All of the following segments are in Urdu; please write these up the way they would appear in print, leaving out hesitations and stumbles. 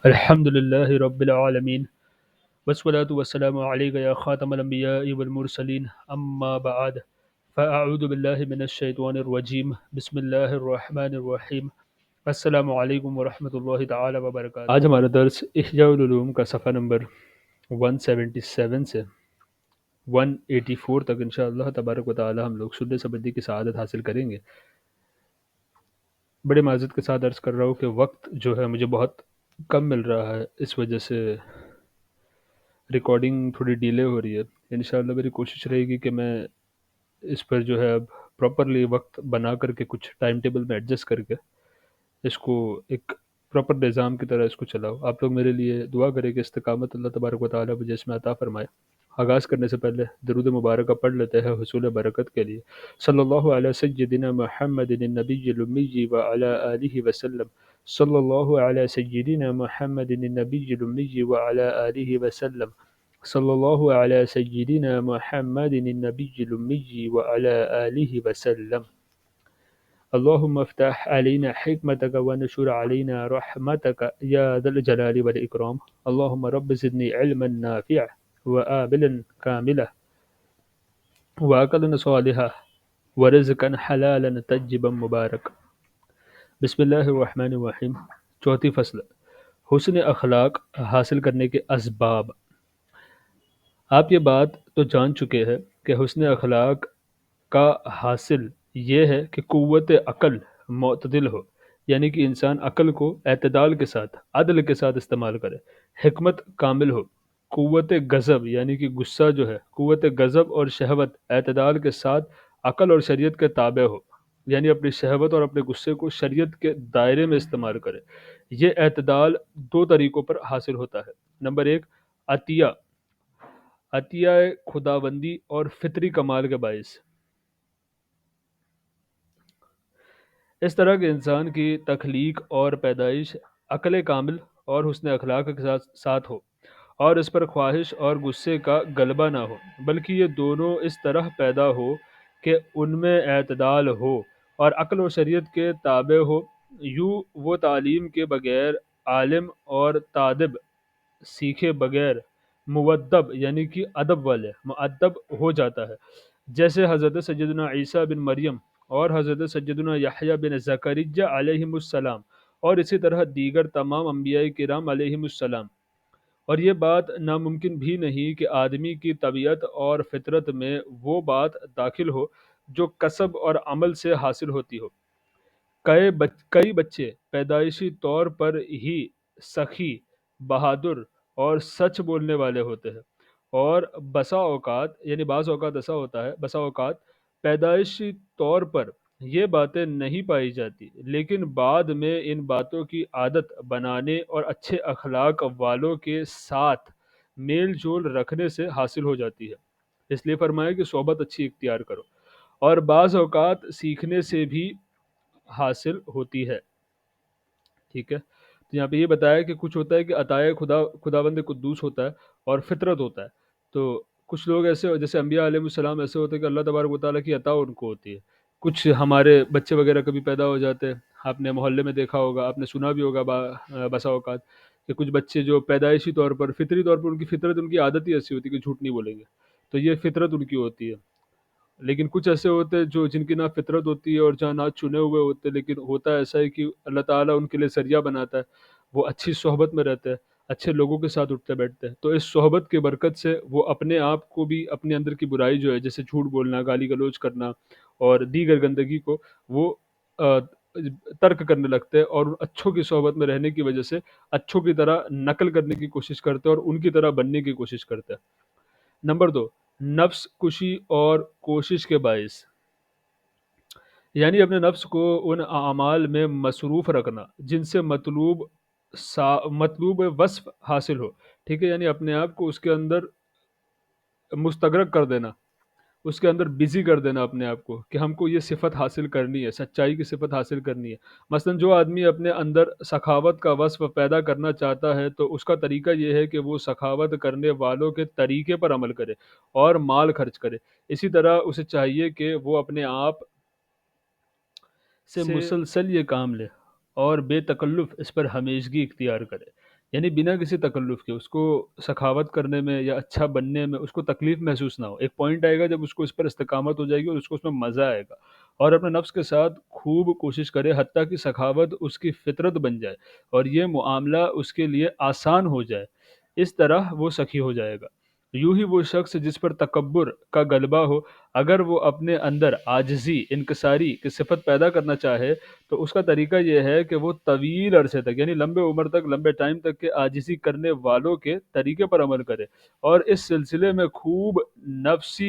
الحمد لله رب العالمين والصلاة والسلام عليك يا خاتم الأنبياء والمرسلين أما بعد فأعوذ بالله من الشيطان الرجيم بسم الله الرحمن الرحيم السلام علیکم ورحمۃ اللہ تعالی وبرکاتہ۔ آج ہمارا درس احیاء العلوم کا صفحہ نمبر 177 سے 184 تک انشاءاللہ تبارک و تعالی ہم لوگ سدھ سبدی کی سعادت حاصل کریں گے۔ بڑے معذرت کے ساتھ عرض کر رہا ہوں کہ وقت جو ہے مجھے بہت کم مل رہا ہے، اس وجہ سے ریکارڈنگ تھوڑی ڈیلے ہو رہی ہے۔ انشاءاللہ میری کوشش رہے گی کہ میں اس پر جو ہے اب پراپرلی وقت بنا کر کے کچھ ٹائم ٹیبل میں ایڈجسٹ کر کے اس کو ایک پراپر نظام کی طرح اس کو چلاؤ۔ آپ لوگ میرے لیے دعا کریں کہ استقامت اللہ تبارک و تعالیٰ مجھے اس میں عطا فرمائے۔ آغاز کرنے سے پہلے درود مبارکہ پڑھ لیتے ہیں حصول برکت کے لیے۔ صلی اللہ علیہ سیدنا محمد النبی الامی وعلی آلہ وسلم۔ صلی اللہ علیہ سیدنا محمد النبی الامی وعلی آلہ وسلم۔ صلی اللہ علیہ سیدنا محمد النبی الامی وعلی آلہ وسلم۔ اللهم افتح علينا حكمتك ونشر علينا رحمتك يا ذا الجلال والإكرام. اللهم رب زدني علما نافعا وآبلا كاملا وعقلا صالحا ورزقا حلالا طيبا مبارك. بسم اللہ الرحمن الرحیم۔ چوتھی فصل، حسن اخلاق حاصل کرنے کے اسباب۔ آپ یہ بات تو جان چکے ہیں کہ حسن اخلاق کا حاصل یہ ہے کہ قوت عقل معتدل ہو، یعنی کہ انسان عقل کو اعتدال کے ساتھ عدل کے ساتھ استعمال کرے، حکمت کامل ہو، قوت غضب یعنی کہ غصہ جو ہے، قوت غضب اور شہوت اعتدال کے ساتھ عقل اور شریعت کے تابع ہو، یعنی اپنی شہوت اور اپنے غصے کو شریعت کے دائرے میں استعمال کرے۔ یہ اعتدال دو طریقوں پر حاصل ہوتا ہے۔ نمبر ایک، عطیہ، عطیہ خداوندی اور فطری کمال کے باعث۔ اس طرح کے انسان کی تخلیق اور پیدائش عقل کامل اور حسن اخلاق کے ساتھ ہو، اور اس پر خواہش اور غصے کا غلبہ نہ ہو، بلکہ یہ دونوں اس طرح پیدا ہو کہ ان میں اعتدال ہو اور عقل و شریعت کے تابع ہو۔ یوں وہ تعلیم کے بغیر عالم اور تادب سیکھے بغیر مودب یعنی کہ ادب والے مؤدب ہو جاتا ہے، جیسے حضرت سیدنا عیسیٰ بن مریم اور حضرت سیدنا یحییٰ بن زکریا علیہم السلام، اور اسی طرح دیگر تمام انبیاء کرام علیہم السلام۔ اور یہ بات ناممکن بھی نہیں کہ آدمی کی طبیعت اور فطرت میں وہ بات داخل ہو جو کسب اور عمل سے حاصل ہوتی ہو۔ کئی بچے پیدائشی طور پر ہی سخی، بہادر اور سچ بولنے والے ہوتے ہیں، اور بسا اوقات یعنی بعض اوقات ایسا ہوتا ہے، بسا اوقات پیدائشی طور پر یہ باتیں نہیں پائی جاتی، لیکن بعد میں ان باتوں کی عادت بنانے اور اچھے اخلاق والوں کے ساتھ میل جول رکھنے سے حاصل ہو جاتی ہے۔ اس لیے فرمایا کہ صحبت اچھی اختیار کرو، اور بعض اوقات سیکھنے سے بھی حاصل ہوتی ہے۔ ٹھیک ہے، تو یہاں پہ یہ بتایا کہ کچھ ہوتا ہے کہ عطائے خداوند قدوس ہوتا ہے اور فطرت ہوتا ہے۔ تو کچھ لوگ ایسے جیسے انبیاء علیہ السلام ایسے ہوتے ہیں کہ اللہ تبارک و تعالیٰ کی عطا ان کو ہوتی ہے۔ کچھ ہمارے بچے وغیرہ کبھی پیدا ہو جاتے ہیں، آپ نے محلے میں دیکھا ہوگا، آپ نے سنا بھی ہوگا بسا اوقات کہ کچھ بچے جو پیدائشی طور پر فطری طور پر ان کی فطرت، ان کی عادت ہی ایسی ہوتی ہے کہ جھوٹ نہیں بولیں گے، تو یہ فطرت ان کی ہوتی ہے۔ لیکن کچھ ایسے ہوتے ہیں جن کی نہ فطرت ہوتی ہے اور جہاں نہ چنے ہوئے ہوتے ہیں، لیکن ہوتا ایسا ہے کہ اللہ تعالیٰ ان کے لیے ذریعہ بناتا ہے، وہ اچھی صحبت میں رہتے ہیں، اچھے لوگوں کے ساتھ اٹھتے بیٹھتے ہیں، تو اس صحبت کی برکت سے وہ اپنے آپ کو بھی، اپنے اندر کی برائی جو ہے جیسے جھوٹ بولنا، گالی گلوچ کرنا اور دیگر گندگی کو وہ ترک کرنے لگتے ہیں، اور اچھوں کی صحبت میں رہنے کی وجہ سے اچھوں کی طرح نقل کرنے کی کوشش کرتے ہیں اور ان کی طرح بننے کی کوشش کرتے ہیں۔ نمبر دو، نفس کشی اور کوشش کے باعث، یعنی اپنے نفس کو ان اعمال میں مصروف رکھنا جن سے مطلوب وصف حاصل ہو۔ ٹھیک ہے، یعنی اپنے آپ کو اس کے اندر مستغرق کر دینا، اس کے اندر بزی کر دینا اپنے آپ کو کہ ہم کو یہ صفت حاصل کرنی ہے، سچائی کی صفت حاصل کرنی ہے۔ مثلا جو آدمی اپنے اندر سخاوت کا وصف پیدا کرنا چاہتا ہے تو اس کا طریقہ یہ ہے کہ وہ سخاوت کرنے والوں کے طریقے پر عمل کرے اور مال خرچ کرے۔ اسی طرح اسے چاہیے کہ وہ اپنے آپ سے مسلسل یہ کام لے اور بے تکلف اس پر ہمیشگی اختیار کرے۔ یعنی بنا کسی تکلف کے اس کو سخاوت کرنے میں یا اچھا بننے میں اس کو تکلیف محسوس نہ ہو۔ ایک پوائنٹ آئے گا جب اس کو اس پر استقامت ہو جائے گی اور اس کو اس میں مزہ آئے گا، اور اپنے نفس کے ساتھ خوب کوشش کرے حتیٰ کہ سخاوت اس کی فطرت بن جائے اور یہ معاملہ اس کے لیے آسان ہو جائے، اس طرح وہ سخی ہو جائے گا۔ یوں ہی وہ شخص جس پر تکبر کا غلبہ ہو، اگر وہ اپنے اندر عاجزی، انکساری کی صفت پیدا کرنا چاہے تو اس کا طریقہ یہ ہے کہ وہ طویل عرصے تک، یعنی لمبے عمر تک، لمبے ٹائم تک کے عاجزی کرنے والوں کے طریقے پر عمل کرے، اور اس سلسلے میں خوب نفس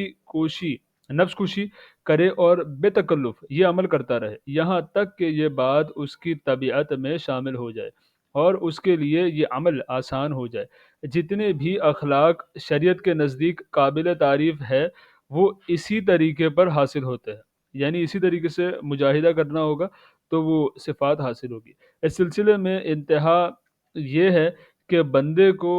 کشی کرے اور بے تکلف یہ عمل کرتا رہے، یہاں تک کہ یہ بات اس کی طبیعت میں شامل ہو جائے اور اس کے لیے یہ عمل آسان ہو جائے۔ جتنے بھی اخلاق شریعت کے نزدیک قابل تعریف ہے وہ اسی طریقے پر حاصل ہوتے ہیں، یعنی اسی طریقے سے مجاہدہ کرنا ہوگا تو وہ صفات حاصل ہوگی۔ اس سلسلے میں انتہا یہ ہے کہ بندے کو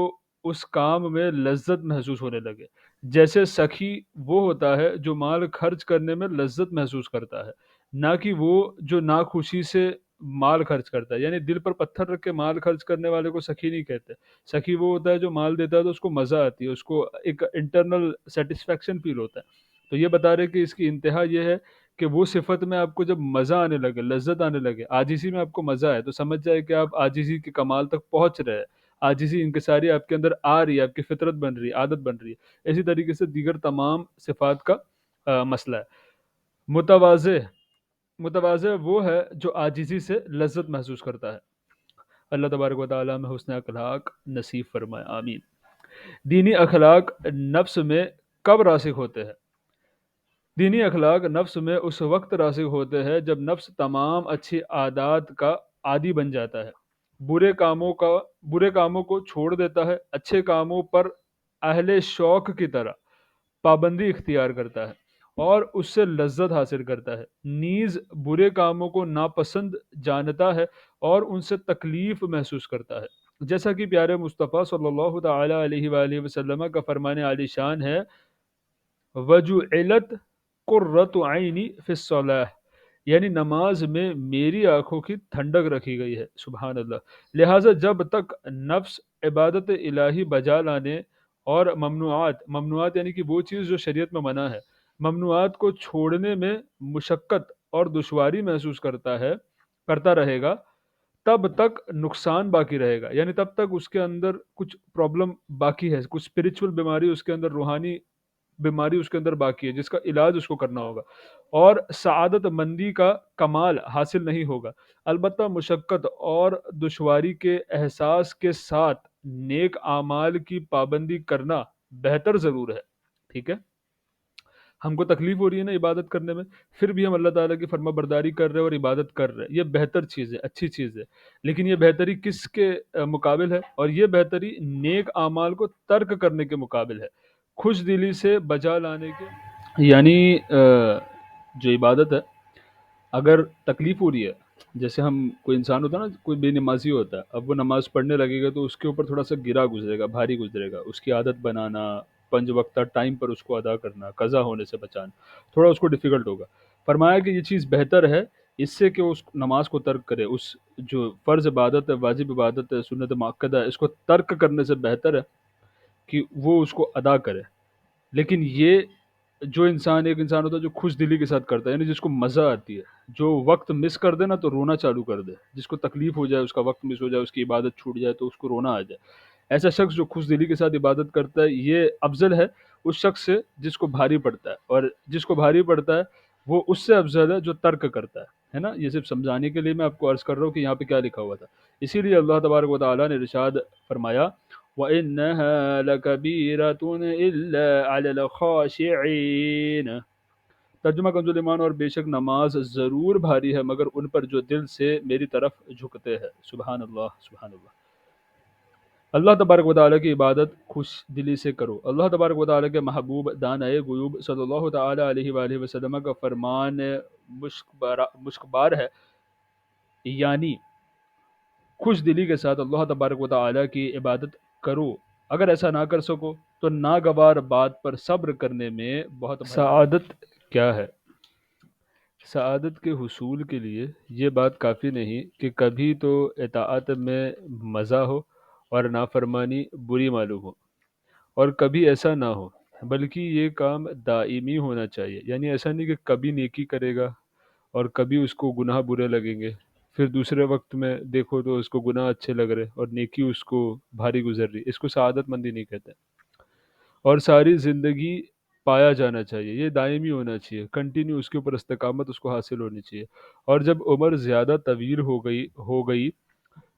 اس کام میں لذت محسوس ہونے لگے، جیسے سخی وہ ہوتا ہے جو مال خرچ کرنے میں لذت محسوس کرتا ہے، نہ کہ وہ جو ناخوشی سے مال خرچ کرتا ہے۔ یعنی دل پر پتھر رکھ کے مال خرچ کرنے والے کو سخی نہیں کہتے۔ سخی وہ ہوتا ہے جو مال دیتا ہے تو اس کو مزہ آتی ہے، اس کو ایک انٹرنل سیٹسفیکشن فیل ہوتا ہے۔ تو یہ بتا رہے کہ اس کی انتہا یہ ہے کہ وہ صفت میں آپ کو جب مزہ آنے لگے، لذت آنے لگے، عاجزی میں آپ کو مزہ ہے، تو سمجھ جائے کہ آپ عاجزی کے کمال تک پہنچ رہے ہیں، عاجزی انکساری آپ کے اندر آ رہی ہے، آپ کی فطرت بن رہی ہے، عادت بن رہی ہے۔ اسی طریقے سے دیگر تمام صفات کا مسئلہ ہے۔ متواضع متواضع وہ ہے جو عاجزی سے لذت محسوس کرتا ہے۔ اللہ تبارک و تعالیٰ میں حسن اخلاق نصیب فرمائے، آمین۔ دینی اخلاق نفس میں کب راسخ ہوتے ہیں؟ دینی اخلاق نفس میں اس وقت راسخ ہوتے ہیں جب نفس تمام اچھی عادات کا عادی بن جاتا ہے، برے کاموں کو چھوڑ دیتا ہے، اچھے کاموں پر اہل شوق کی طرح پابندی اختیار کرتا ہے اور اس سے لذت حاصل کرتا ہے، نیز برے کاموں کو ناپسند جانتا ہے اور ان سے تکلیف محسوس کرتا ہے، جیسا کہ پیارے مصطفیٰ صلی اللہ تعالی علیہ وآلہ وسلم کا فرمان عالی شان ہے، وجعلت قرۃ عینی فی الصلاۃ، یعنی نماز میں میری آنکھوں کی ٹھنڈک رکھی گئی ہے، سبحان اللہ۔ لہٰذا جب تک نفس عبادت الہی بجا لانے اور ممنوعات یعنی کہ وہ چیز جو شریعت میں منع ہے، ممنوعات کو چھوڑنے میں مشقت اور دشواری محسوس کرتا رہے گا، تب تک نقصان باقی رہے گا، یعنی تب تک اس کے اندر کچھ پرابلم باقی ہے، کچھ اسپرچول بیماری اس کے اندر، روحانی بیماری اس کے اندر باقی ہے جس کا علاج اس کو کرنا ہوگا، اور سعادت مندی کا کمال حاصل نہیں ہوگا۔ البتہ مشقت اور دشواری کے احساس کے ساتھ نیک اعمال کی پابندی کرنا بہتر ضرور ہے، ٹھیک ہے؟ ہم کو تکلیف ہو رہی ہے نا عبادت کرنے میں، پھر بھی ہم اللہ تعالیٰ کی فرما برداری کر رہے ہیں اور عبادت کر رہے ہیں، یہ بہتر چیز ہے، اچھی چیز ہے، لیکن یہ بہتری کس کے مقابل ہے؟ اور یہ بہتری نیک اعمال کو ترک کرنے کے مقابل ہے، خوش دلی سے بجا لانے کے، یعنی جو عبادت ہے اگر تکلیف ہو رہی ہے، جیسے ہم کوئی انسان ہوتا ہے نا، کوئی بے نمازی ہوتا ہے، اب وہ نماز پڑھنے لگے گا تو اس کے اوپر تھوڑا سا گرا گزرے گا، بھاری گزرے گا، اس کی عادت بنانا، 5 وقتہ ٹائم پر اس کو ادا کرنا، قضا ہونے سے بچانا تھوڑا اس کو ڈیفیکلٹ ہوگا۔ فرمایا کہ یہ چیز بہتر ہے اس سے کہ اس نماز کو ترک کرے، اس جو فرض عبادت ہے، واجب عبادت ہے، سنت مؤکدہ ہے، اس کو ترک کرنے سے بہتر ہے کہ وہ اس کو ادا کرے۔ لیکن یہ جو ایک انسان ہوتا ہے جو خوش دلی کے ساتھ کرتا ہے، یعنی جس کو مزہ آتی ہے، جو وقت مس کر دے نا تو رونا چالو کر دے، جس کو تکلیف ہو جائے، اس کا وقت مس ہو جائے، اس کی عبادت چھوٹ جائے تو اس کو رونا آ جائے، ایسا شخص جو خوش دلی کے ساتھ عبادت کرتا ہے یہ افضل ہے اس شخص سے جس کو بھاری پڑتا ہے، اور جس کو بھاری پڑتا ہے وہ اس سے افضل ہے جو ترک کرتا ہے نا۔ یہ صرف سمجھانے کے لیے میں آپ کو عرض کر رہا ہوں کہ یہاں پہ کیا لکھا ہوا تھا۔ اسی لیے اللہ تبارک و تعالیٰ نے ارشاد فرمایا، وَإِنَّهَا لَكَبِيرَةٌ إِلَّا عَلَى الْخَاشِعِينَ، ترجمہ کنز ایمان، اور بے شک نماز ضرور بھاری ہے مگر ان پر جو دل سے میری طرف جھکتے ہیں، سبحان اللہ، سبحان اللہ۔ اللہ تبارک و تعالیٰ کی عبادت خوش دلی سے کرو۔ اللہ تبارک و تعالیٰ کے محبوب دانائے غیوب صلی اللہ تعالیٰ علیہ وآلہ وسلم کا فرمان مشکبار ہے، یعنی خوش دلی کے ساتھ اللہ تبارک و تعالیٰ کی عبادت کرو، اگر ایسا نہ کر سکو تو ناگوار بات پر صبر کرنے میں بہت سعادت کیا ہے؟ سعادت کے حصول کے لیے یہ بات کافی نہیں کہ کبھی تو اطاعت میں مزہ ہو اور نافرمانی بری معلوم ہو، اور کبھی ایسا نہ ہو، بلکہ یہ کام دائمی ہونا چاہیے، یعنی ایسا نہیں کہ کبھی نیکی کرے گا اور کبھی اس کو گناہ برے لگیں گے، پھر دوسرے وقت میں دیکھو تو اس کو گناہ اچھے لگ رہے اور نیکی اس کو بھاری گزر رہی، اس کو سعادت مندی نہیں کہتے۔ اور ساری زندگی پایا جانا چاہیے، یہ دائمی ہونا چاہیے، کنٹینیو اس کے اوپر استقامت اس کو حاصل ہونی چاہیے۔ اور جب عمر زیادہ طویل ہو گئی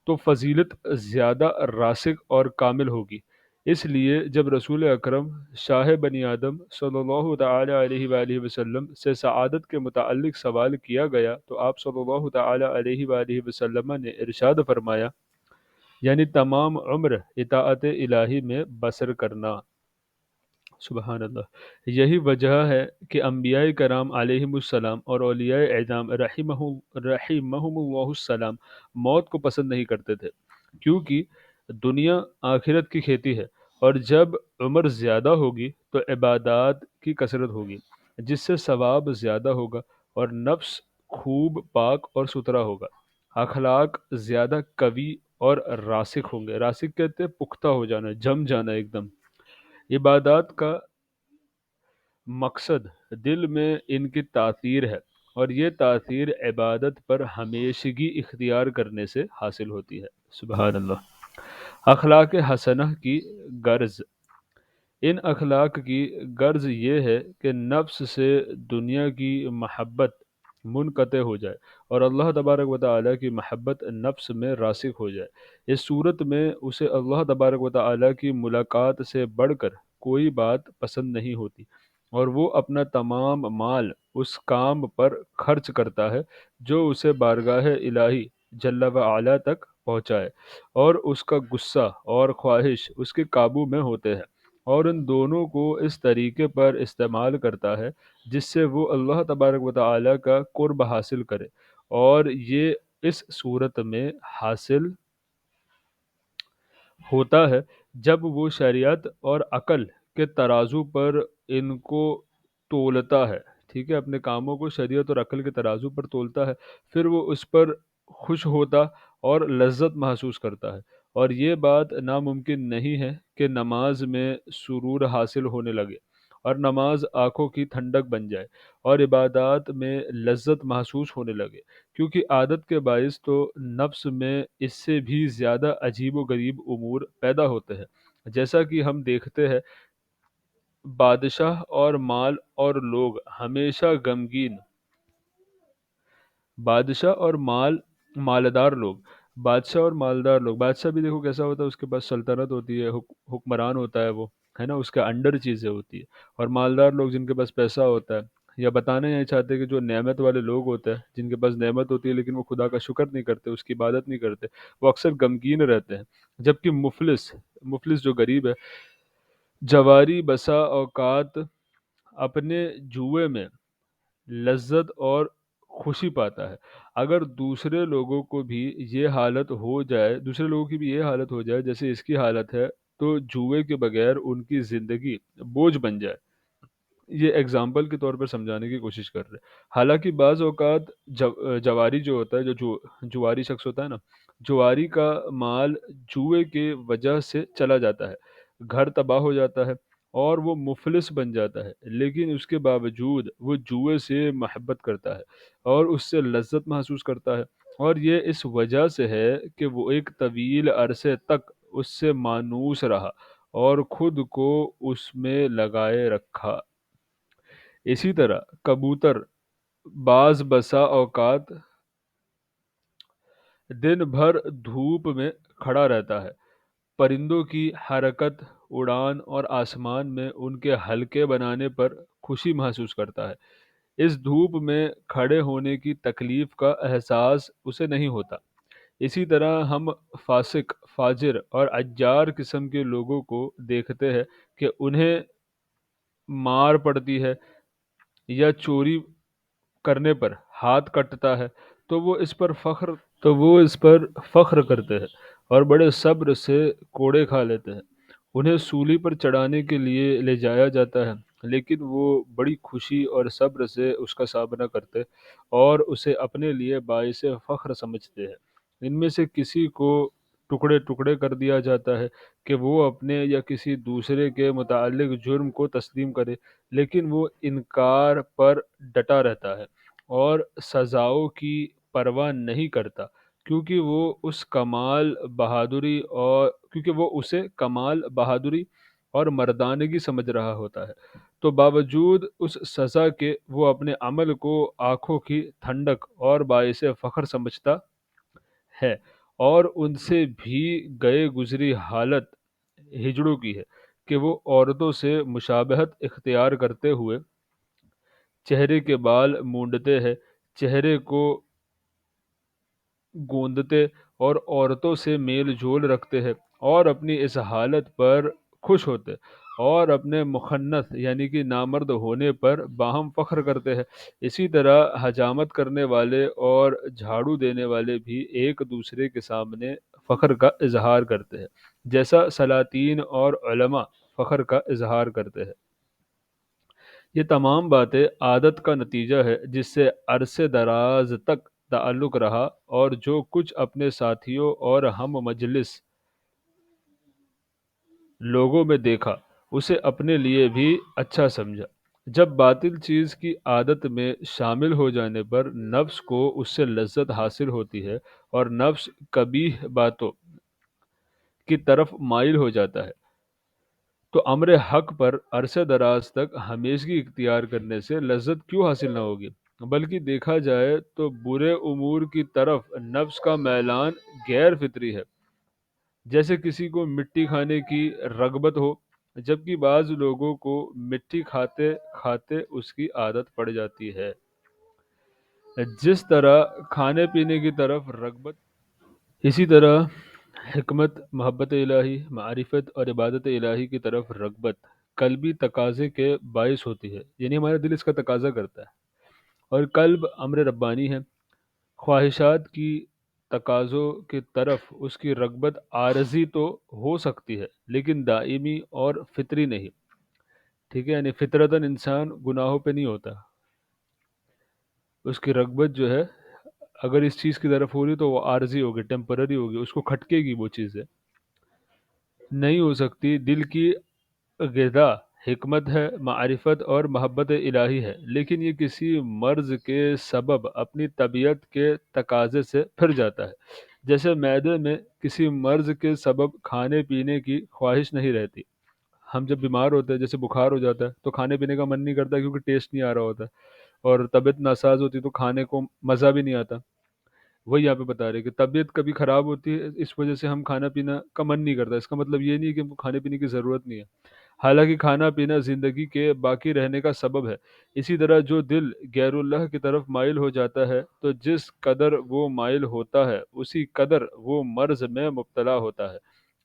تو فضیلت زیادہ راسخ اور کامل ہوگی۔ اس لیے جب رسول اکرم شاہ بنی آدم صلی اللہ تعالی علیہ وآلہ وسلم سے سعادت کے متعلق سوال کیا گیا تو آپ صلی اللہ تعالی علیہ وآلہ وسلم نے ارشاد فرمایا، یعنی تمام عمر اطاعت الہی میں بسر کرنا۔ سبحان اللہ، یہی وجہ ہے کہ انبیاء کرام علیہم السلام اور اولیاء اعظام رحمہم اللہ السلام موت کو پسند نہیں کرتے تھے، کیونکہ دنیا آخرت کی کھیتی ہے، اور جب عمر زیادہ ہوگی تو عبادات کی کثرت ہوگی، جس سے ثواب زیادہ ہوگا، اور نفس خوب پاک اور ستھرا ہوگا، اخلاق زیادہ قوی اور راسخ ہوں گے۔ راسخ کہتے ہیں پختہ ہو جانا، جم جانا ایک دم۔ عبادات کا مقصد دل میں ان کی تاثیر ہے، اور یہ تاثیر عبادت پر ہمیشگی اختیار کرنے سے حاصل ہوتی ہے۔ سبحان اللہ۔ اخلاق حسنہ کی غرض، ان اخلاق کی غرض یہ ہے کہ نفس سے دنیا کی محبت منقطع ہو جائے اور اللہ تبارک و تعالیٰ کی محبت نفس میں راسخ ہو جائے۔ اس صورت میں اسے اللہ تبارک و تعالیٰ کی ملاقات سے بڑھ کر کوئی بات پسند نہیں ہوتی، اور وہ اپنا تمام مال اس کام پر خرچ کرتا ہے جو اسے بارگاہ الہی جل و علا تک پہنچائے، اور اس کا غصہ اور خواہش اس کے قابو میں ہوتے ہیں، اور ان دونوں کو اس طریقے پر استعمال کرتا ہے جس سے وہ اللہ تبارک و تعالیٰ کا قرب حاصل کرے، اور یہ اس صورت میں حاصل ہوتا ہے جب وہ شریعت اور عقل کے ترازو پر ان کو تولتا ہے، ٹھیک ہے، اپنے کاموں کو شریعت اور عقل کے ترازو پر تولتا ہے، پھر وہ اس پر خوش ہوتا اور لذت محسوس کرتا ہے۔ اور یہ بات ناممکن نہیں ہے کہ نماز میں سرور حاصل ہونے لگے اور نماز آنکھوں کی ٹھنڈک بن جائے اور عبادات میں لذت محسوس ہونے لگے، کیونکہ عادت کے باعث تو نفس میں اس سے بھی زیادہ عجیب و غریب امور پیدا ہوتے ہیں، جیسا کہ ہم دیکھتے ہیں بادشاہ اور مال اور لوگ ہمیشہ غمگین، بادشاہ اور مالدار لوگ، بادشاہ اور مالدار لوگ، بادشاہ بھی دیکھو کیسا ہوتا ہے، اس کے پاس سلطنت ہوتی ہے، حکمران ہوتا ہے وہ، ہے نا، اس کے انڈر چیزیں ہوتی ہے، اور مالدار لوگ جن کے پاس پیسہ ہوتا ہے، یا بتانا یہ چاہتے ہیں کہ جو نعمت والے لوگ ہوتے ہیں جن کے پاس نعمت ہوتی ہے لیکن وہ خدا کا شکر نہیں کرتے، اس کی عبادت نہیں کرتے، وہ اکثر غمگین رہتے ہیں، جبکہ مفلس جو غریب ہے، جواری بسا اوقات اپنے جوئے میں لذت اور خوشی پاتا ہے۔ اگر دوسرے لوگوں کی بھی یہ حالت ہو جائے جیسے اس کی حالت ہے، تو جوئے کے بغیر ان کی زندگی بوجھ بن جائے۔ یہ اگزامپل کے طور پر سمجھانے کی کوشش کر رہے ہیں۔ حالانکہ بعض اوقات جواری جو ہوتا ہے، جواری شخص ہوتا ہے نا، جواری کا مال جوئے کے وجہ سے چلا جاتا ہے، گھر تباہ ہو جاتا ہے اور وہ مفلس بن جاتا ہے، لیکن اس کے باوجود وہ جوئے سے محبت کرتا ہے اور اس سے لذت محسوس کرتا ہے، اور یہ اس وجہ سے ہے کہ وہ ایک طویل عرصے تک اس سے مانوس رہا اور خود کو اس میں لگائے رکھا۔ اسی طرح کبوتر بعض بسا اوقات دن بھر دھوپ میں کھڑا رہتا ہے، پرندوں کی حرکت، اڑان اور آسمان میں ان کے حلقے بنانے پر خوشی محسوس کرتا ہے۔ اس دھوپ میں کھڑے ہونے کی تکلیف کا احساس اسے نہیں ہوتا۔ اسی طرح ہم فاسق، فاجر اور اجار قسم کے لوگوں کو دیکھتے ہیں کہ انہیں مار پڑتی ہے یا چوری کرنے پر ہاتھ کٹتا ہے تو وہ اس پر فخر کرتے ہیں اور بڑے صبر سے کوڑے کھا لیتے ہیں۔ انہیں سولی پر چڑھانے کے لیے لے جایا جاتا ہے، لیکن وہ بڑی خوشی اور صبر سے اس کا سامنا کرتے اور اسے اپنے لیے باعث فخر سمجھتے ہیں۔ ان میں سے کسی کو ٹکڑے ٹکڑے کر دیا جاتا ہے کہ وہ اپنے یا کسی دوسرے کے متعلق جرم کو تسلیم کرے، لیکن وہ انکار پر ڈٹا رہتا ہے اور سزاؤں کی پرواہ نہیں کرتا، کیونکہ وہ اسے کمال بہادری اور مردانگی سمجھ رہا ہوتا ہے۔ تو باوجود اس سزا کے وہ اپنے عمل کو آنکھوں کی ٹھنڈک اور باعث فخر سمجھتا ہے، اور ان سے بھی گئے گزری حالت ہجڑوں کی ہے کہ وہ عورتوں سے مشابہت اختیار کرتے ہوئے چہرے کے بال مونڈتے ہیں، چہرے کو گوندتے اور عورتوں سے میل جول رکھتے ہیں، اور اپنی اس حالت پر خوش ہوتے اور اپنے مخنث یعنی کہ نامرد ہونے پر باہم فخر کرتے ہیں۔ اسی طرح حجامت کرنے والے اور جھاڑو دینے والے بھی ایک دوسرے کے سامنے فخر کا اظہار کرتے ہیں، جیسا سلاطین اور علماء فخر کا اظہار کرتے ہیں۔ یہ تمام باتیں عادت کا نتیجہ ہے جس سے عرصے دراز تک تعلق رہا، اور جو کچھ اپنے ساتھیوں اور ہم مجلس لوگوں میں دیکھا اسے اپنے لیے بھی اچھا سمجھا۔ جب باطل چیز کی عادت میں شامل ہو جانے پر نفس کو اس سے لذت حاصل ہوتی ہے اور نفس قبیح باتوں کی طرف مائل ہو جاتا ہے، تو امر حق پر عرصہ دراز تک ہمیشگی اختیار کرنے سے لذت کیوں حاصل نہ ہوگی؟ بلکہ دیکھا جائے تو برے امور کی طرف نفس کا میلان غیر فطری ہے، جیسے کسی کو مٹی کھانے کی رغبت ہو، جبکہ بعض لوگوں کو مٹی کھاتے کھاتے اس کی عادت پڑ جاتی ہے۔ جس طرح کھانے پینے کی طرف رغبت، اسی طرح حکمت، محبت الہی، معرفت اور عبادت الہی کی طرف رغبت قلبی تقاضے کے باعث ہوتی ہے، یعنی ہمارا دل اس کا تقاضا کرتا ہے، اور قلب امر ربانی ہے۔ خواہشات کی تقاضوں کی طرف اس کی رغبت عارضی تو ہو سکتی ہے لیکن دائمی اور فطری نہیں، ٹھیک ہے؟ یعنی فطرتاً انسان گناہوں پہ نہیں ہوتا، اس کی رغبت جو ہے اگر اس چیز کی طرف ہو رہی تو وہ عارضی ہوگی، ٹیمپرری ہوگی، اس کو کھٹکے گی، وہ چیزیں نہیں ہو سکتی۔ دل کی غذا حکمت ہے، معرفت اور محبت الہی ہے، لیکن یہ کسی مرض کے سبب اپنی طبیعت کے تقاضے سے پھر جاتا ہے، جیسے معدے میں کسی مرض کے سبب کھانے پینے کی خواہش نہیں رہتی۔ ہم جب بیمار ہوتے ہیں، جیسے بخار ہو جاتا ہے، تو کھانے پینے کا من نہیں کرتا کیونکہ ٹیسٹ نہیں آ رہا ہوتا ہے، اور طبیعت ناساز ہوتی ہے تو کھانے کو مزہ بھی نہیں آتا۔ وہی یہاں پہ بتا رہے کہ طبیعت کبھی خراب ہوتی ہے، اس وجہ سے ہم کھانا پینا کا من نہیں کرتا، اس کا مطلب یہ نہیں ہے کہ ہم کو کھانے پینے کی ضرورت نہیں ہے، حالانکہ کھانا پینا زندگی کے باقی رہنے کا سبب ہے۔ اسی طرح جو دل غیر اللہ کی طرف مائل ہو جاتا ہے تو جس قدر وہ مائل ہوتا ہے اسی قدر وہ مرض میں مبتلا ہوتا ہے۔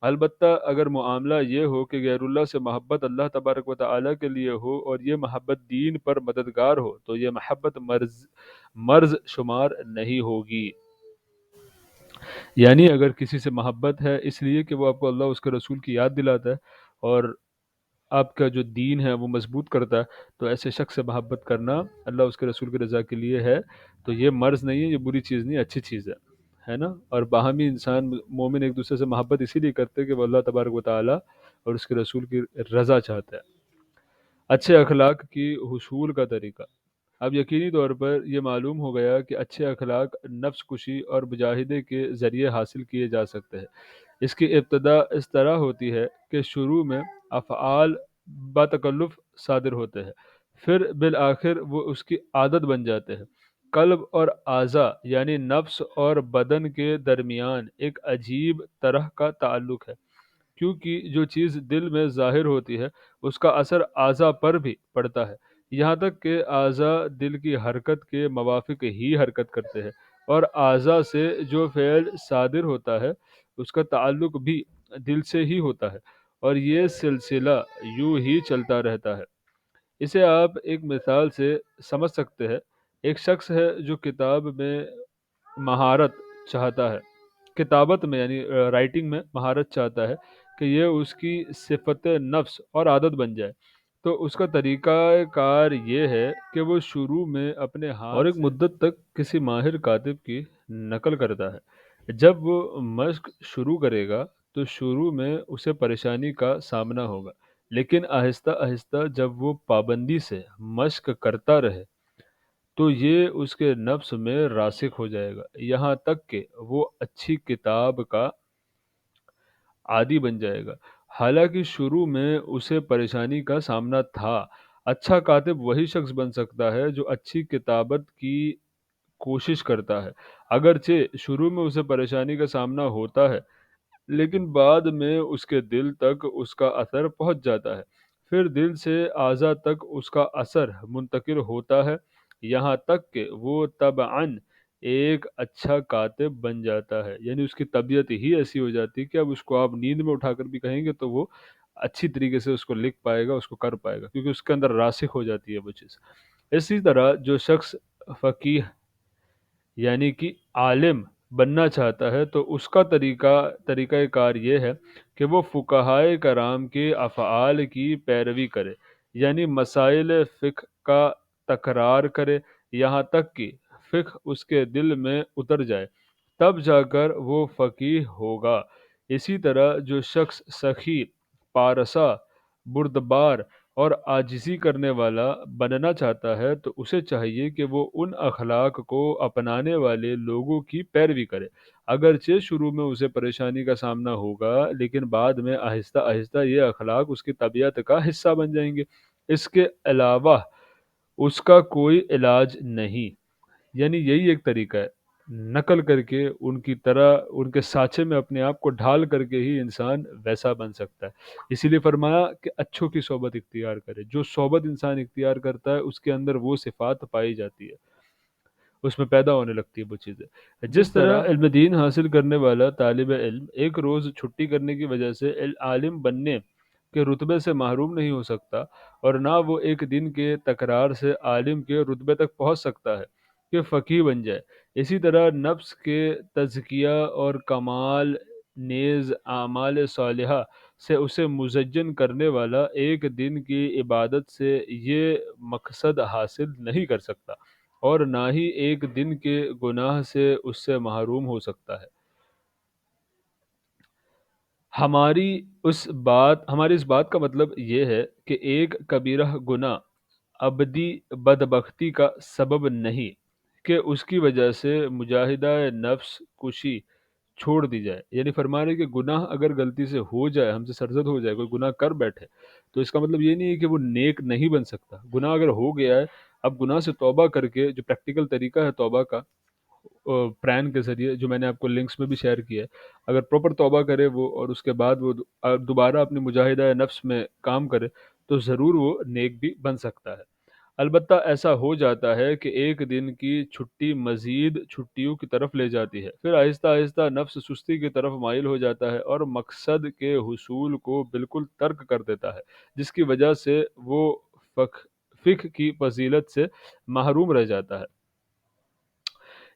البتہ اگر معاملہ یہ ہو کہ غیر اللہ سے محبت اللہ تبارک و تعالیٰ کے لیے ہو اور یہ محبت دین پر مددگار ہو تو یہ محبت مرض شمار نہیں ہوگی۔ یعنی اگر کسی سے محبت ہے اس لیے کہ وہ آپ کو اللہ اس کے رسول کی یاد دلاتا ہے اور آپ کا جو دین ہے وہ مضبوط کرتا ہے، تو ایسے شخص سے محبت کرنا اللہ اس کے رسول کی رضا کے لیے ہے، تو یہ مرض نہیں ہے، یہ بری چیز نہیں، اچھی چیز ہے نا؟ اور باہمی انسان مومن ایک دوسرے سے محبت اسی لیے کرتے ہیں کہ وہ اللہ تبارک و تعالیٰ اور اس کے رسول کی رضا چاہتا ہے۔ اچھے اخلاق کی حصول کا طریقہ۔ اب یقینی طور پر یہ معلوم ہو گیا کہ اچھے اخلاق نفس کشی اور مجاہدے کے ذریعے حاصل کیے جا سکتے ہیں۔ اس کی ابتدا اس طرح ہوتی ہے کہ شروع میں افعال بتکلف صادر ہوتے ہیں، پھر بالآخر وہ اس کی عادت بن جاتے ہیں۔ قلب اور اعضاء یعنی نفس اور بدن کے درمیان ایک عجیب طرح کا تعلق ہے، کیونکہ جو چیز دل میں ظاہر ہوتی ہے اس کا اثر اعضاء پر بھی پڑتا ہے، یہاں تک کہ اعضاء دل کی حرکت کے موافق ہی حرکت کرتے ہیں، اور اعضاء سے جو فعل صادر ہوتا ہے اس کا تعلق بھی دل سے ہی ہوتا ہے، اور یہ سلسلہ یوں ہی چلتا رہتا ہے۔ اسے آپ ایک مثال سے سمجھ سکتے ہیں۔ ایک شخص ہے جو کتاب میں مہارت چاہتا ہے، کتابت میں یعنی رائٹنگ میں مہارت چاہتا ہے کہ یہ اس کی صفت نفس اور عادت بن جائے، تو اس کا طریقہ کار یہ ہے کہ وہ شروع میں اپنے ہاتھ اور ایک مدت تک کسی ماہر کاتب کی نقل کرتا ہے، جب وہ مشق شروع کرے گا تو شروع میں اسے پریشانی کا سامنا ہوگا، لیکن آہستہ آہستہ جب وہ پابندی سے مشق کرتا رہے تو یہ اس کے نفس میں راسخ ہو جائے گا، یہاں تک کہ وہ اچھی کتاب کا عادی بن جائے گا۔ حالانکہ شروع میں اسے پریشانی کا سامنا تھا، اچھا کاتب وہی شخص بن سکتا ہے جو اچھی کتابت کی کوشش کرتا ہے، اگرچہ شروع میں اسے پریشانی کا سامنا ہوتا ہے، لیکن بعد میں اس کے دل تک اس کا اثر پہنچ جاتا ہے، پھر دل سے اعضاء تک اس کا اثر منتقل ہوتا ہے، یہاں تک کہ وہ طبعاً ایک اچھا کاتب بن جاتا ہے۔ یعنی اس کی طبیعت ہی ایسی ہو جاتی ہے کہ اب اس کو آپ نیند میں اٹھا کر بھی کہیں گے تو وہ اچھی طریقے سے اس کو لکھ پائے گا، اس کو کر پائے گا، کیونکہ اس کے اندر راسخ ہو جاتی ہے وہ چیز۔ اسی طرح جو شخص فقیہ یعنی کہ عالم بننا چاہتا ہے تو اس کا طریقہ کار یہ ہے کہ وہ فقہائے کرام کے افعال کی پیروی کرے، یعنی مسائل فقہ کا تکرار کرے یہاں تک کہ فقہ اس کے دل میں اتر جائے، تب جا کر وہ فقیہ ہوگا۔ اسی طرح جو شخص سخی، پارسا، بردبار اور عاجزی کرنے والا بننا چاہتا ہے تو اسے چاہیے کہ وہ ان اخلاق کو اپنانے والے لوگوں کی پیروی کرے، اگرچہ شروع میں اسے پریشانی کا سامنا ہوگا، لیکن بعد میں آہستہ آہستہ یہ اخلاق اس کی طبیعت کا حصہ بن جائیں گے۔ اس کے علاوہ اس کا کوئی علاج نہیں، یعنی یہی ایک طریقہ ہے، نقل کر کے ان کی طرح ان کے سانچے میں اپنے آپ کو ڈھال کر کے ہی انسان ویسا بن سکتا ہے۔ اسی لیے فرمایا کہ اچھوں کی صحبت اختیار کرے، جو صحبت انسان اختیار کرتا ہے اس کے اندر وہ صفات پائی جاتی ہے، اس میں پیدا ہونے لگتی ہے وہ چیزیں۔ جس طرح علم دین حاصل کرنے والا طالب علم ایک روز چھٹی کرنے کی وجہ سے عالم بننے کے رتبے سے محروم نہیں ہو سکتا، اور نہ وہ ایک دن کے تکرار سے عالم کے رتبے تک پہنچ سکتا ہے کہ فقیہ بن جائے۔ اسی طرح نفس کے تزکیہ اور کمال نیز اعمال صالحہ سے اسے مزین کرنے والا ایک دن کی عبادت سے یہ مقصد حاصل نہیں کر سکتا، اور نہ ہی ایک دن کے گناہ سے اس سے محروم ہو سکتا ہے۔ ہماری اس بات کا مطلب یہ ہے کہ ایک کبیرہ گناہ ابدی بدبختی کا سبب نہیں کہ اس کی وجہ سے مجاہدہ نفس کشی چھوڑ دی جائے۔ یعنی فرما رہے کہ گناہ اگر غلطی سے ہو جائے، ہم سے سرزد ہو جائے، کوئی گناہ کر بیٹھے تو اس کا مطلب یہ نہیں ہے کہ وہ نیک نہیں بن سکتا۔ گناہ اگر ہو گیا ہے، اب گناہ سے توبہ کر کے جو پریکٹیکل طریقہ ہے توبہ کا، پران کے ذریعے جو میں نے آپ کو لنکس میں بھی شیئر کیا ہے، اگر پراپر توبہ کرے وہ اور اس کے بعد وہ دوبارہ اپنی مجاہدہ نفس میں کام کرے تو ضرور وہ نیک بھی بن سکتا ہے۔ البتہ ایسا ہو جاتا ہے کہ ایک دن کی چھٹی مزید چھٹیوں کی طرف لے جاتی ہے، پھر آہستہ آہستہ نفس سستی کی طرف مائل ہو جاتا ہے اور مقصد کے حصول کو بالکل ترک کر دیتا ہے، جس کی وجہ سے وہ فقہ کی فضیلت سے محروم رہ جاتا ہے۔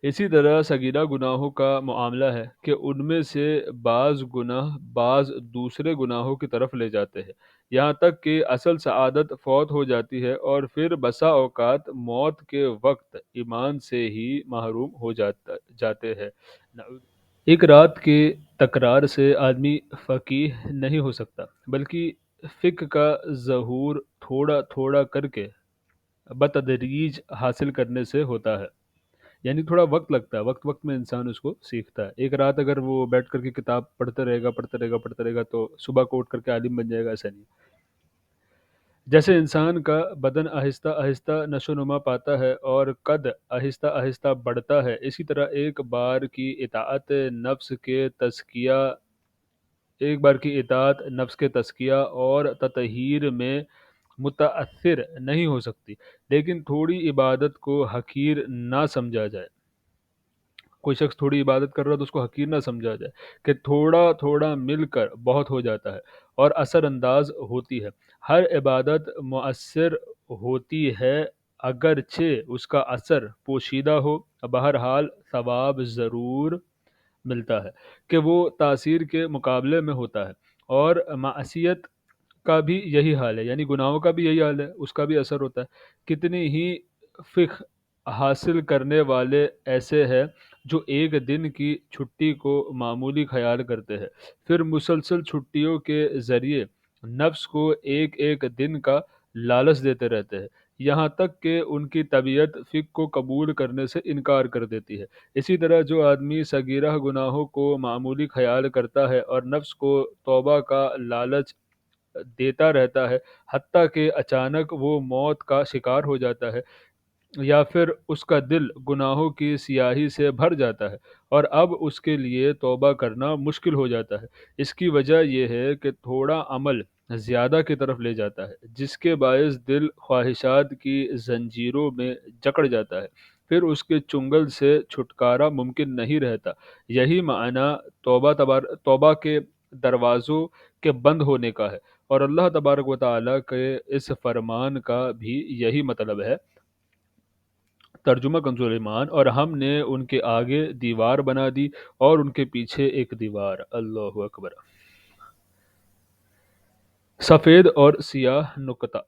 اسی طرح صغیرہ گناہوں کا معاملہ ہے کہ ان میں سے بعض گناہ بعض دوسرے گناہوں کی طرف لے جاتے ہیں، یہاں تک کہ اصل سعادت فوت ہو جاتی ہے اور پھر بسا اوقات موت کے وقت ایمان سے ہی محروم ہو جاتے ہیں۔ ایک رات کے تکرار سے آدمی فقیہ نہیں ہو سکتا، بلکہ فقہ کا ظہور تھوڑا تھوڑا کر کے بتدریج حاصل کرنے سے ہوتا ہے، یعنی تھوڑا وقت لگتا ہے، وقت وقت میں انسان اس کو سیکھتا ہے۔ ایک رات اگر وہ بیٹھ کر کے کتاب پڑھتے رہے گا پڑھتے رہے گا پڑھتے رہے گا تو صبح کو اٹھ کر کے عالم بن جائے گا، ایسا نہیں۔ جیسے انسان کا بدن آہستہ آہستہ نشو و نما پاتا ہے اور قد آہستہ آہستہ بڑھتا ہے، اسی طرح ایک بار کی اطاعت نفس کے تزکیہ اور تطہیر میں متاثر نہیں ہو سکتی، لیکن تھوڑی عبادت کو حقیر نہ سمجھا جائے۔ کوئی شخص تھوڑی عبادت کر رہا ہے تو اس کو حقیر نہ سمجھا جائے کہ تھوڑا تھوڑا مل کر بہت ہو جاتا ہے اور اثر انداز ہوتی ہے۔ ہر عبادت مؤثر ہوتی ہے اگرچہ اس کا اثر پوشیدہ ہو، بہرحال ثواب ضرور ملتا ہے کہ وہ تاثیر کے مقابلے میں ہوتا ہے، اور معصیت کا بھی یہی حال ہے، یعنی گناہوں کا بھی یہی حال ہے، اس کا بھی اثر ہوتا ہے۔ کتنی ہی فقہ حاصل کرنے والے ایسے ہیں جو ایک دن کی چھٹی کو معمولی خیال کرتے ہیں، پھر مسلسل چھٹیوں کے ذریعے نفس کو ایک ایک دن کا لالچ دیتے رہتے ہیں، یہاں تک کہ ان کی طبیعت فقہ کو قبول کرنے سے انکار کر دیتی ہے۔ اسی طرح جو آدمی صغیرہ گناہوں کو معمولی خیال کرتا ہے اور نفس کو توبہ کا لالچ دیتا رہتا ہے، حتیٰ کہ اچانک وہ موت کا شکار ہو جاتا ہے، یا پھر اس کا دل گناہوں کی سیاہی سے بھر جاتا ہے اور اب اس کے لیے توبہ کرنا مشکل ہو جاتا ہے۔ اس کی وجہ یہ ہے کہ تھوڑا عمل زیادہ کی طرف لے جاتا ہے، جس کے باعث دل خواہشات کی زنجیروں میں جکڑ جاتا ہے، پھر اس کے چنگل سے چھٹکارا ممکن نہیں رہتا۔ یہی معنی توبہ کے دروازوں کے بند ہونے کا ہے، اور اللہ تبارک و تعالیٰ کے اس فرمان کا بھی یہی مطلب ہے۔ ترجمہ کنزول ایمان، اور ہم نے ان کے آگے دیوار بنا دی اور ان کے پیچھے ایک دیوار۔ اللہ اکبر۔ سفید اور سیاہ نقطہ۔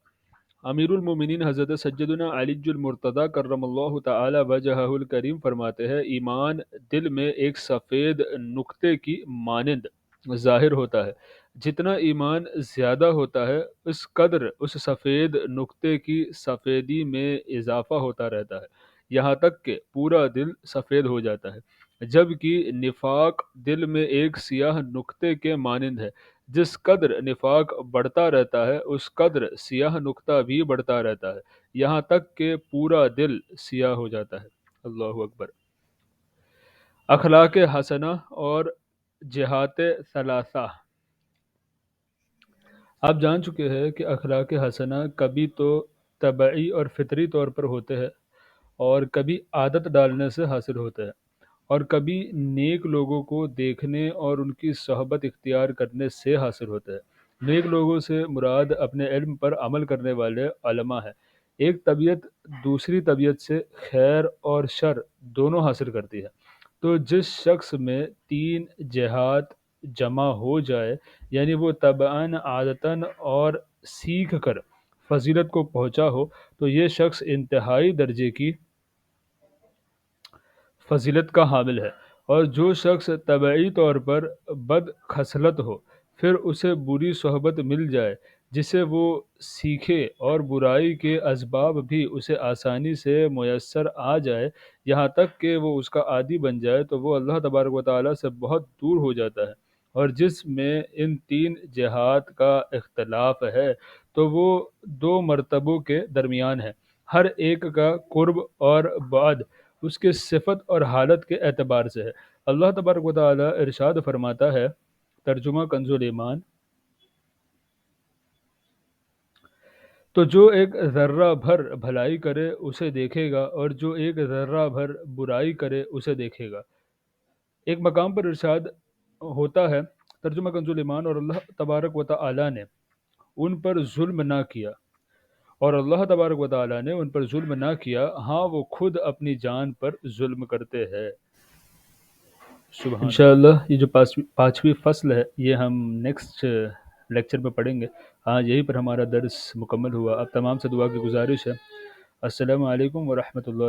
امیر المومنین حضرت سیدنا علی المرتضی کرم اللہ تعالی وجہہ الکریم فرماتے ہیں، ایمان دل میں ایک سفید نقطے کی مانند ظاہر ہوتا ہے۔ جتنا ایمان زیادہ ہوتا ہے، اس قدر اس سفید نقطے کی سفیدی میں اضافہ ہوتا رہتا ہے، یہاں تک کہ پورا دل سفید ہو جاتا ہے۔ جبکہ نفاق دل میں ایک سیاہ نقطے کے مانند ہے، جس قدر نفاق بڑھتا رہتا ہے اس قدر سیاہ نقطہ بھی بڑھتا رہتا ہے، یہاں تک کہ پورا دل سیاہ ہو جاتا ہے۔ اللہ اکبر۔ اخلاق حسنہ اور جہات ثلاثہ۔ آپ جان چکے ہیں کہ اخلاق حسنہ کبھی تو طبعی اور فطری طور پر ہوتے ہیں، اور کبھی عادت ڈالنے سے حاصل ہوتے ہیں، اور کبھی نیک لوگوں کو دیکھنے اور ان کی صحبت اختیار کرنے سے حاصل ہوتے ہیں۔ نیک لوگوں سے مراد اپنے علم پر عمل کرنے والے علماء ہیں۔ ایک طبیعت دوسری طبیعت سے خیر اور شر دونوں حاصل کرتی ہے، تو جس شخص میں تین جہات جمع ہو جائے، یعنی وہ طبعاً، عادتاً اور سیکھ کر فضیلت کو پہنچا ہو، تو یہ شخص انتہائی درجے کی فضیلت کا حامل ہے۔ اور جو شخص طبعی طور پر بد خصلت ہو، پھر اسے بری صحبت مل جائے جسے وہ سیکھے اور برائی کے اسباب بھی اسے آسانی سے میسر آ جائے، یہاں تک کہ وہ اس کا عادی بن جائے، تو وہ اللہ تبارک و تعالیٰ سے بہت دور ہو جاتا ہے۔ اور جس میں ان تین جہات کا اختلاف ہے تو وہ دو مرتبوں کے درمیان ہے، ہر ایک کا قرب اور بعد اس کے صفت اور حالت کے اعتبار سے ہے۔ اللہ تبارک و تعالی ارشاد فرماتا ہے، ترجمہ کنزول ایمان، تو جو ایک ذرہ بھر بھلائی کرے اسے دیکھے گا، اور جو ایک ذرہ بھر برائی کرے اسے دیکھے گا۔ ایک مقام پر ارشاد ہوتا ہے، ترجمہ کنزول ایمان، اور اللہ تبارک و تعالی نے ان پر ظلم نہ کیا، اور اللہ تبارک و تعالی نے ان پر ظلم نہ کیا، ہاں وہ خود اپنی جان پر ظلم کرتے ہیں۔ انشاءاللہ یہ جو پانچویں فصل ہے یہ ہم نیکسٹ لیکچر میں پڑھیں گے۔ آج یہیں پر ہمارا درس مکمل ہوا۔ اب تمام سے دعا کی گزارش ہے۔ السلام علیکم ورحمۃ اللہ۔